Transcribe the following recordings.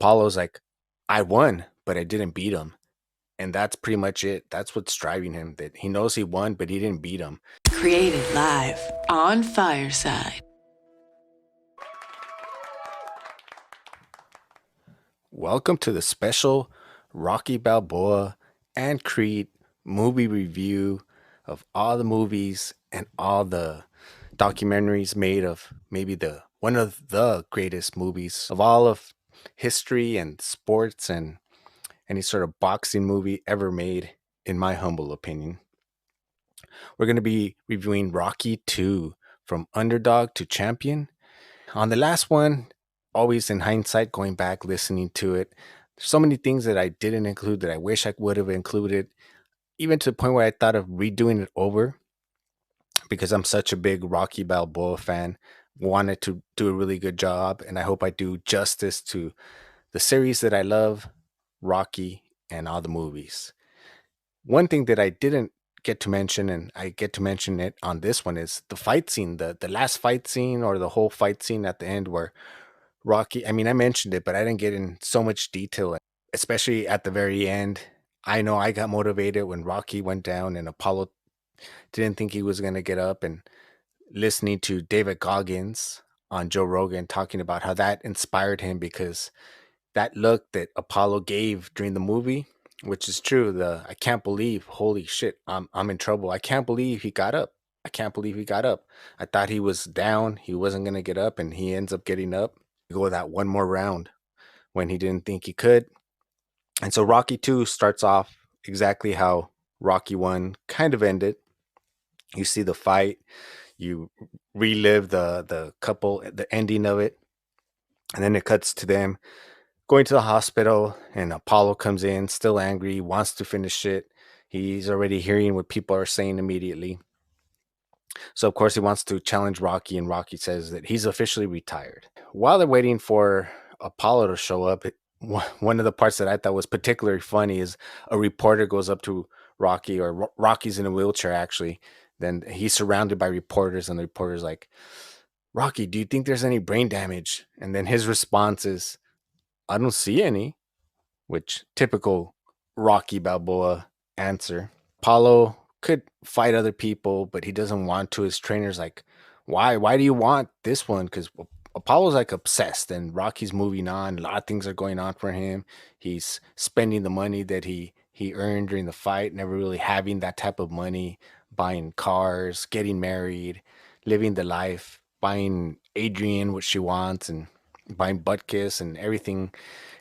Apollo's like, I won, but I didn't beat him. And that's pretty much it. That's what's driving him. That he knows he won, but he didn't beat him. Created live on Fireside. Welcome to the special Rocky Balboa and Creed movie review of all the movies and all the documentaries made of maybe the one of the greatest movies of all of history and sports and any sort of boxing movie ever made, in my humble opinion. We're going to be reviewing Rocky 2 from underdog to champion. On the last one, always in hindsight, going back, listening to it, there's so many things that I didn't include that I wish I would have included, even to the point where I thought of redoing it over because I'm such a big Rocky Balboa fan. Wanted to do a really good job, and I hope I do justice to the series that I love, Rocky, and all the movies. One thing that I didn't get to mention, and I get to mention it on this one, is the fight scene, the last fight scene or the whole fight scene at the end where Rocky, I mean, I mentioned it, but I didn't get in so much detail, especially at the very end. I know I got motivated when Rocky went down and Apollo didn't think he was going to get up, and listening to David Goggins on Joe Rogan talking about how that inspired him because that look that Apollo gave during the movie, which is true, the I can't believe, holy shit, I'm in trouble. I can't believe he got up. I can't believe he got up. I thought he was down, he wasn't going to get up, and he ends up getting up. Go that one more round when he didn't think he could. And so Rocky 2 starts off exactly how Rocky 1 kind of ended. You see the fight, you relive the ending of it, and then it cuts to them going to the hospital, and Apollo comes in still angry, wants to finish it. He's already hearing what people are saying immediately. So of course he wants to challenge Rocky, and Rocky says that he's officially retired. While they're waiting for Apollo to show up, one of the parts that I thought was particularly funny is a reporter goes up to Rocky, or Rocky's in a wheelchair actually. Then he's surrounded by reporters, and the reporter's like, Rocky, do you think there's any brain damage? And then his response is, I don't see any, which typical Rocky Balboa answer. Apollo could fight other people, but he doesn't want to. His trainer's like, why? Why do you want this one? Because Apollo's like obsessed, and Rocky's moving on. A lot of things are going on for him. He's spending the money that he earned during the fight, never really having that type of money, buying cars, getting married, living the life, buying Adrian what she wants, and buying butt kiss and everything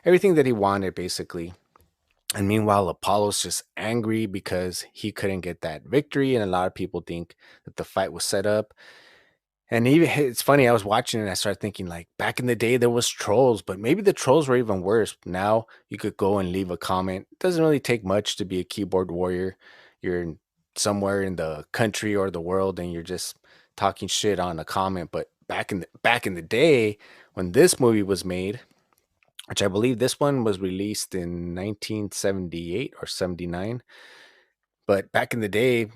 that he wanted basically. And meanwhile, Apollo's just angry because he couldn't get that victory, and a lot of people think that the fight was set up. And even it's funny, I was watching it and I started thinking, like, back in the day there was trolls, but maybe the trolls were even worse. Now you could go and leave a comment. It doesn't really take much to be a keyboard warrior. You're somewhere in the country or the world and you're just talking shit on a comment. But back in the day when this movie was made, which I believe this one was released in 1978 or 79. But back in the day,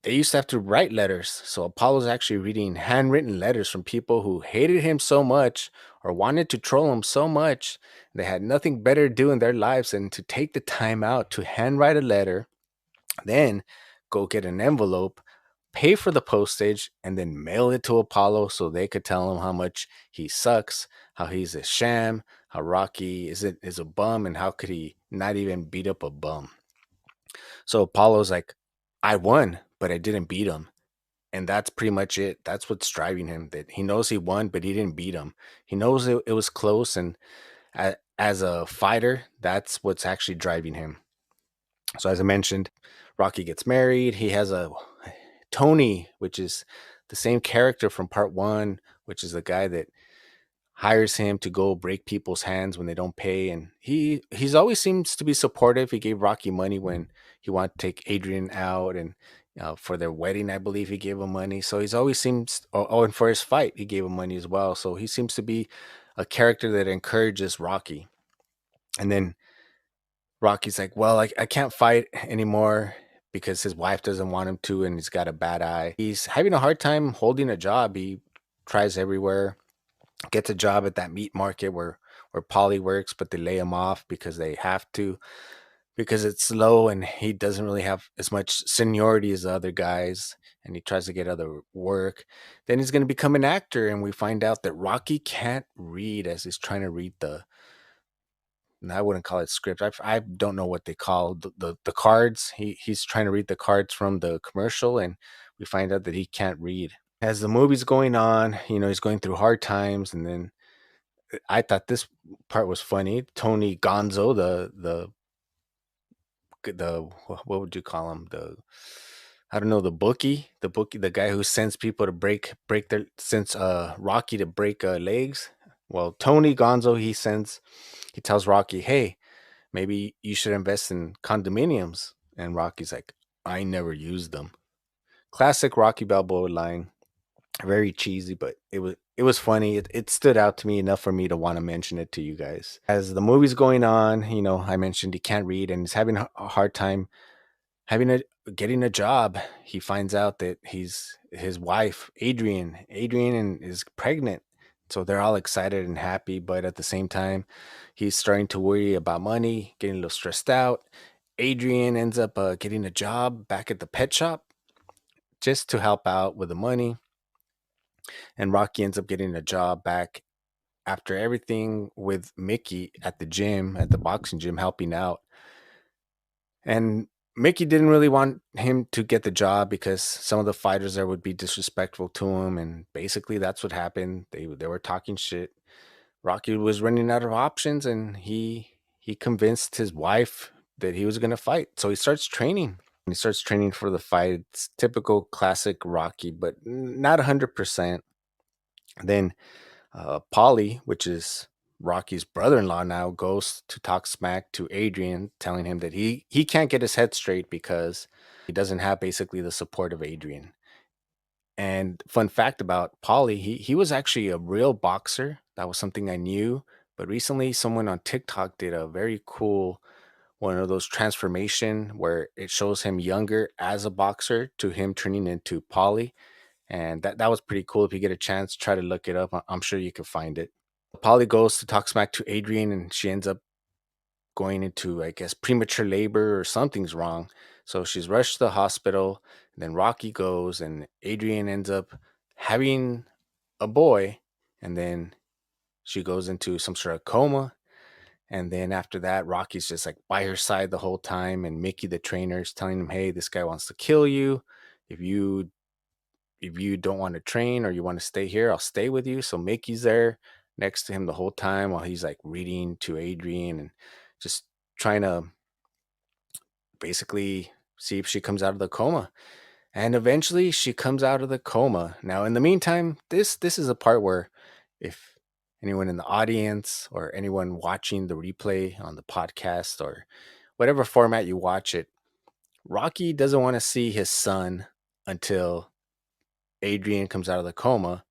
they used to have to write letters. So Apollo's actually reading handwritten letters from people who hated him so much or wanted to troll him so much. They had nothing better to do in their lives than to take the time out to handwrite a letter, then go get an envelope, pay for the postage, and then mail it to Apollo so they could tell him how much he sucks, how he's a sham, how Rocky is a bum, and how could he not even beat up a bum. So Apollo's like, I won, but I didn't beat him. And that's pretty much it. That's what's driving him. That he knows he won, but he didn't beat him. He knows it was close, and as a fighter, that's what's actually driving him. So as I mentioned, Rocky gets married. He has a Tony, which is the same character from part one, which is the guy that hires him to go break people's hands when they don't pay. And he's always seems to be supportive. He gave Rocky money when he wanted to take Adrian out, and for their wedding, I believe he gave him money. So he's always seems. Oh, and for his fight, he gave him money as well. So he seems to be a character that encourages Rocky. And then Rocky's like, well, I can't fight anymore because his wife doesn't want him to, and he's got a bad eye. He's having a hard time holding a job. He tries everywhere, gets a job at that meat market where where Polly works, but they lay him off because they have to, because it's slow and he doesn't really have as much seniority as the other guys, and he tries to get other work. Then he's going to become an actor, and we find out that Rocky can't read as he's trying to read the, and I wouldn't call it script. I don't know what they call the cards. He's trying to read the cards from the commercial, and we find out that he can't read. As the movie's going on, he's going through hard times, and then I thought this part was funny. Tony Gonzo, the what would you call him? The, I don't know, the bookie, the guy who sends people to break their, sends Rocky to break legs. Well, Tony Gonzo, he tells Rocky, hey, maybe you should invest in condominiums. And Rocky's like, I never used them. Classic Rocky Balboa line. Very cheesy, but it was funny. It stood out to me enough for me to want to mention it to you guys. As the movie's going on, I mentioned he can't read and he's having a hard time having a getting a job. He finds out that his wife, Adrian is pregnant. So they're all excited and happy, but at the same time, he's starting to worry about money, getting a little stressed out. Adrian ends up getting a job back at the pet shop just to help out with the money, and Rocky ends up getting a job back after everything with Mickey at the gym, at the boxing gym, helping out. And Mickey didn't really want him to get the job because some of the fighters there would be disrespectful to him, and basically that's what happened. They were talking shit. Rocky was running out of options, and he convinced his wife that he was going to fight. So he starts training. And he starts training for the fight. It's typical classic Rocky, but not 100%. Then Polly, which is Rocky's brother-in-law now, goes to talk smack to Adrian, telling him that he can't get his head straight because he doesn't have basically the support of Adrian. And fun fact about Polly, he was actually a real boxer. That was something I knew. But recently, someone on TikTok did a very cool one of those transformation where it shows him younger as a boxer to him turning into Polly, and that was pretty cool. If you get a chance, try to look it up. I'm sure you could find it. Polly goes to talk smack to Adrian, and she ends up going into, I guess, premature labor or something's wrong. So she's rushed to the hospital. And then Rocky goes, and Adrian ends up having a boy, and then she goes into some sort of coma. And then after that, Rocky's just like by her side the whole time, and Mickey, the trainer, is telling him, "Hey, this guy wants to kill you. If you if you don't want to train or you want to stay here, I'll stay with you." So Mickey's there next to him the whole time while he's like reading to Adrian and just trying to basically see if she comes out of the coma. And eventually she comes out of the coma. Now, in the meantime, this is a part where if anyone in the audience or anyone watching the replay on the podcast or whatever format you watch it, Rocky doesn't want to see his son until Adrian comes out of the coma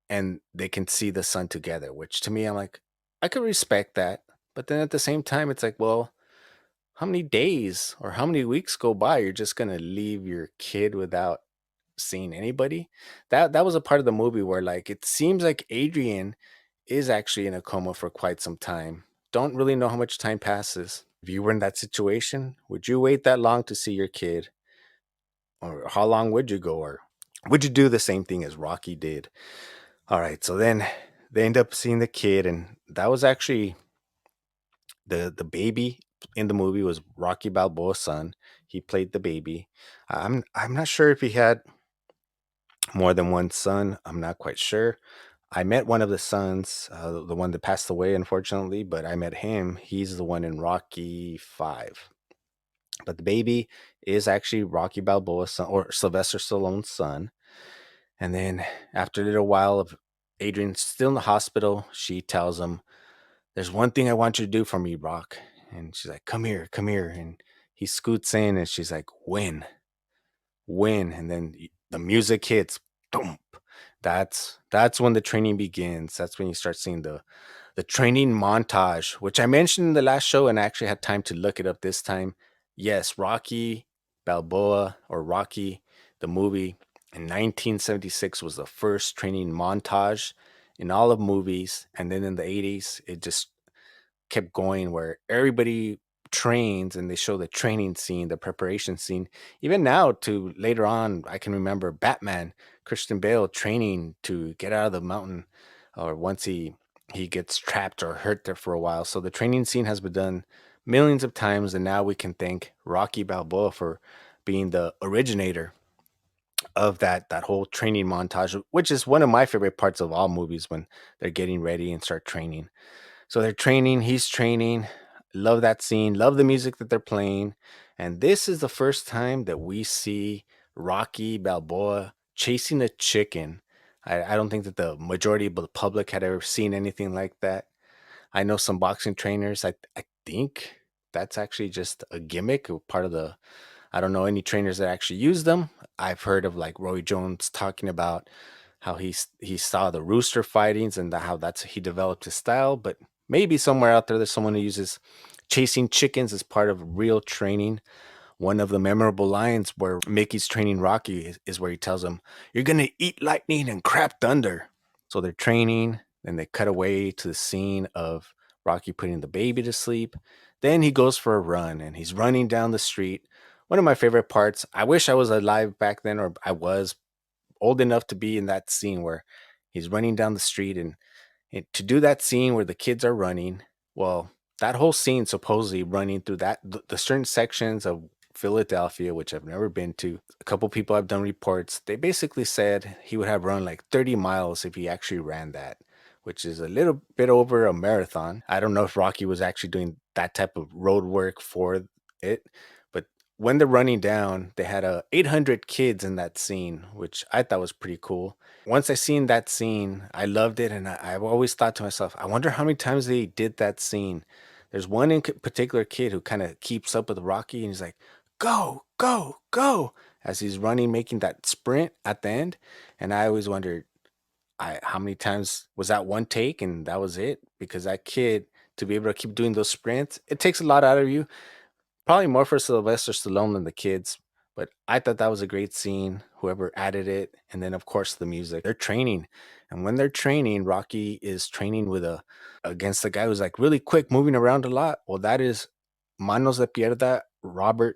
and they can see the son together, which to me, I'm like, I could respect that. But then at the same time, it's like, well, how many days or how many weeks go by? You're just going to leave your kid without seeing anybody? That was a part of the movie where like it seems like Adrian is actually in a coma for quite some time. Don't really know how much time passes. If you were in that situation, would you wait that long to see your kid? Or how long would you go? Or would you do the same thing as Rocky did? All right, so then they end up seeing the kid, and that was actually the baby in the movie was Rocky Balboa's son. He played the baby. I'm not sure if he had more than one son. I'm not quite sure. I met one of the sons, the one that passed away, unfortunately, but I met him. He's the one in Rocky 5. But the baby is actually Rocky Balboa's son, or Sylvester Stallone's son. And then after a little while of Adrian still in the hospital, she tells him, "There's one thing I want you to do for me, Rock." And she's like, "Come here, come here." And he scoots in, and she's like, "Win." And then the music hits. Boom. That's when the training begins. That's when you start seeing the training montage, which I mentioned in the last show, and I actually had time to look it up this time. Yes, Rocky Balboa, or Rocky, the movie in 1976 was the first training montage in all of movies. And then in the 80s, it just kept going where everybody trains and they show the training scene, the preparation scene. Even now to later on, I can remember Batman, Christian Bale training to get out of the mountain or once he gets trapped or hurt there for a while. So the training scene has been done millions of times and now we can thank Rocky Balboa for being the originator of that whole training montage, which is one of my favorite parts of all movies when they're getting ready and start training. So they're training, he's training. Love that scene, love the music that they're playing. And this is the first time that we see Rocky Balboa chasing a chicken. I don't think that the majority of the public had ever seen anything like that. I know some boxing trainers, I think that's actually just a gimmick, or part of the I don't know any trainers that actually use them. I've heard of like Roy Jones talking about how he saw the rooster fightings and how that's he developed his style. But maybe somewhere out there, there's someone who uses chasing chickens as part of real training. One of the memorable lines where Mickey's training Rocky is where he tells him, "You're gonna eat lightning and crap thunder." So they're training, and they cut away to the scene of Rocky putting the baby to sleep. Then he goes for a run, and he's running down the street. One of my favorite parts. I wish I was alive back then, or I was old enough to be in that scene where he's running down the street and to do that scene where the kids are running. Well, that whole scene supposedly running through the certain sections of Philadelphia, which I've never been to. A couple people have done reports. They basically said he would have run like 30 miles if he actually ran that, which is a little bit over a marathon. I don't know if Rocky was actually doing that type of road work for it, but when they're running down, they had 800 kids in that scene, which I thought was pretty cool. Once I seen that scene, I loved it, and I've always thought to myself, I wonder how many times they did that scene. There's one in particular kid who kind of keeps up with Rocky, and he's like, "Go, go, go!" as he's running, making that sprint at the end. And I always wondered, how many times was that one take, and that was it? Because that kid to be able to keep doing those sprints, it takes a lot out of you. Probably more for Sylvester Stallone than the kids, but I thought that was a great scene, whoever added it, and then, of course, the music. They're training, and when they're training, Rocky is training with a against the guy who's, like, really quick, moving around a lot. Well, that is Manos de Pierda, Roberto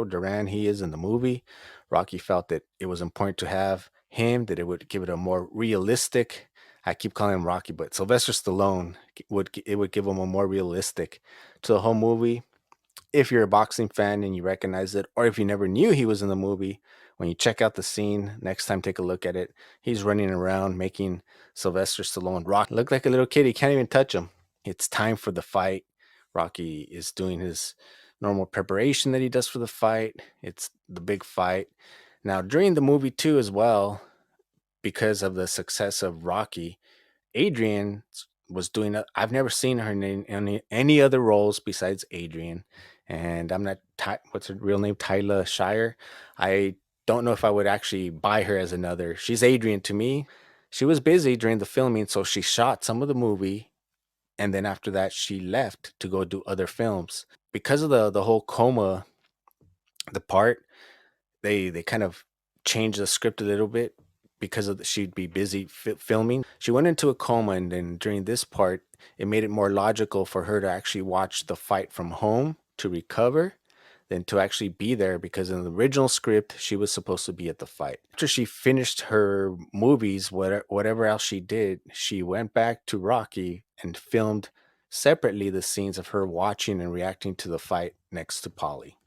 Duran, he is in the movie. Rocky felt that it was important to have him, that it would give it a more realistic I keep calling him Rocky, but Sylvester Stallone would give him a more realistic to the whole movie. If you're a boxing fan and you recognize it, or if you never knew he was in the movie, when you check out the scene next time, take a look at it. He's running around making Sylvester Stallone Rocky look like a little kid. He can't even touch him. It's time for the fight. Rocky is doing his normal preparation that he does for the fight. It's the big fight. Now, during the movie, too, as well, because of the success of Rocky, Adrian was doing. I've never seen her in any other roles besides Adrian, and I'm not. What's her real name? Tyler Shire. I don't know if I would actually buy her as another. She's Adrian to me. She was busy during the filming, so she shot some of the movie, and then after that, she left to go do other films because of the whole coma. The part they kind of changed the script a little bit because of she'd be busy filming. She went into a coma, and then during this part, it made it more logical for her to actually watch the fight from home to recover than to actually be there because in the original script she was supposed to be at the fight. After she finished her movies, whatever else she did, she went back to Rocky and filmed separately the scenes of her watching and reacting to the fight next to Polly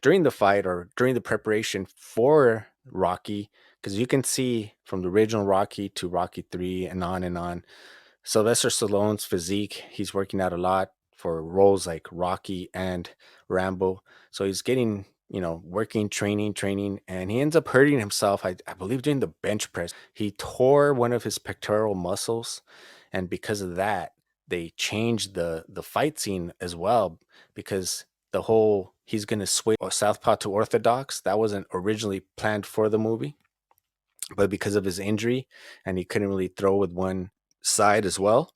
during the fight or during the preparation for Rocky, because you can see from the original Rocky to Rocky 3 and on, Sylvester Stallone's physique, he's working out a lot for roles like Rocky and Rambo. So he's getting, working, training, and he ends up hurting himself. I believe during the bench press, he tore one of his pectoral muscles. And because of that, they changed the fight scene as well because the whole he's going to switch southpaw to orthodox that wasn't originally planned for the movie, but because of his injury and he couldn't really throw with one side as well,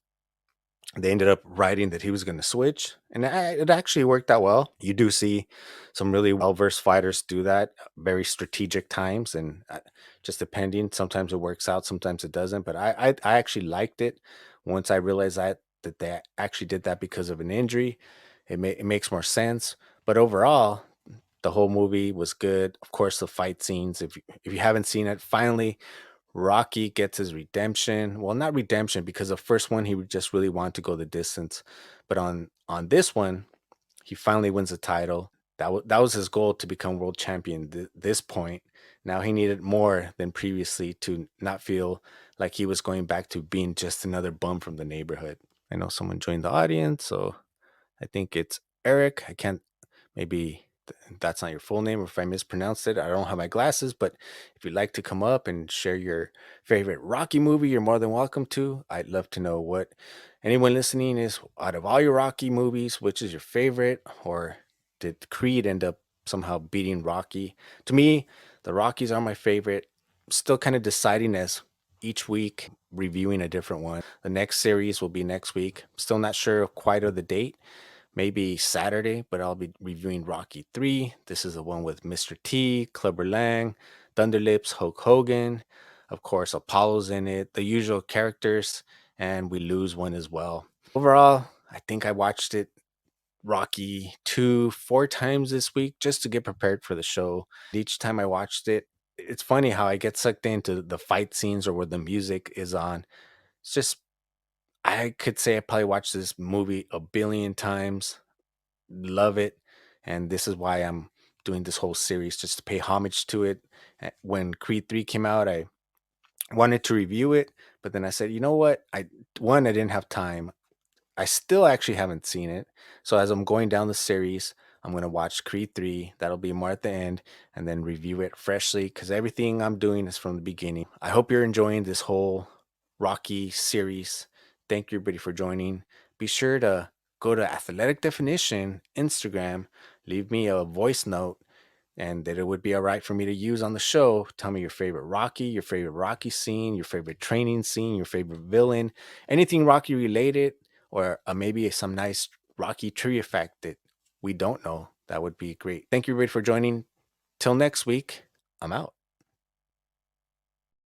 they ended up writing that he was going to switch, and it actually worked out well. You do see some really well versed fighters do that, very strategic times, and just depending. Sometimes it works out, sometimes it doesn't. But I actually liked it once I realized that. that they actually did that because of an injury. It makes more sense. But overall, the whole movie was good. Of course, the fight scenes. If you haven't seen it, finally Rocky gets his redemption. Well, not redemption because the first one he just really wanted to go the distance, but on this one he finally wins the title. That was his goal, to become world champion. This point, now he needed more than previously to not feel like he was going back to being just another bum from the neighborhood. I know someone joined the audience, so I think it's Eric. I can't, maybe that's not your full name, or if I mispronounced it. I don't have my glasses, but if you'd like to come up and share your favorite Rocky movie, you're more than welcome to. I'd love to know what anyone listening is, out of all your Rocky movies, which is your favorite, or did Creed end up somehow beating Rocky? To me, the Rockies are my favorite. Still kind of deciding, as each week reviewing a different one. The next series will be next week. Still not sure quite of the date, maybe Saturday, but I'll be reviewing Rocky 3. This is the one with Mr. T, Clubber Lang, Thunderlips, Hulk Hogan. Of course, Apollo's in it, the usual characters, and we lose one as well. Overall, I think I watched it, Rocky 2, 4 times this week just to get prepared for the show. Each time I watched it, it's funny how I get sucked into the fight scenes or where the music is on. It's just, I could say I probably watched this movie a billion times, love it, and this is why I'm doing this whole series, just to pay homage to it. When Creed 3 came out, I wanted to review it, but then I said, you know what? I didn't have time. I still actually haven't seen it. So as I'm going down the series, I'm going to watch Creed 3. That'll be more at the end, and then review it freshly, because everything I'm doing is from the beginning. I hope you're enjoying this whole Rocky series. Thank you, everybody, for joining. Be sure to go to Athletic Definition Instagram, leave me a voice note, and that it would be all right for me to use on the show. Tell me your favorite Rocky scene, your favorite training scene, your favorite villain, anything Rocky related, or maybe some nice Rocky trivia fact that we don't know. That would be great. Thank you, everybody, for joining. Till next week, I'm out.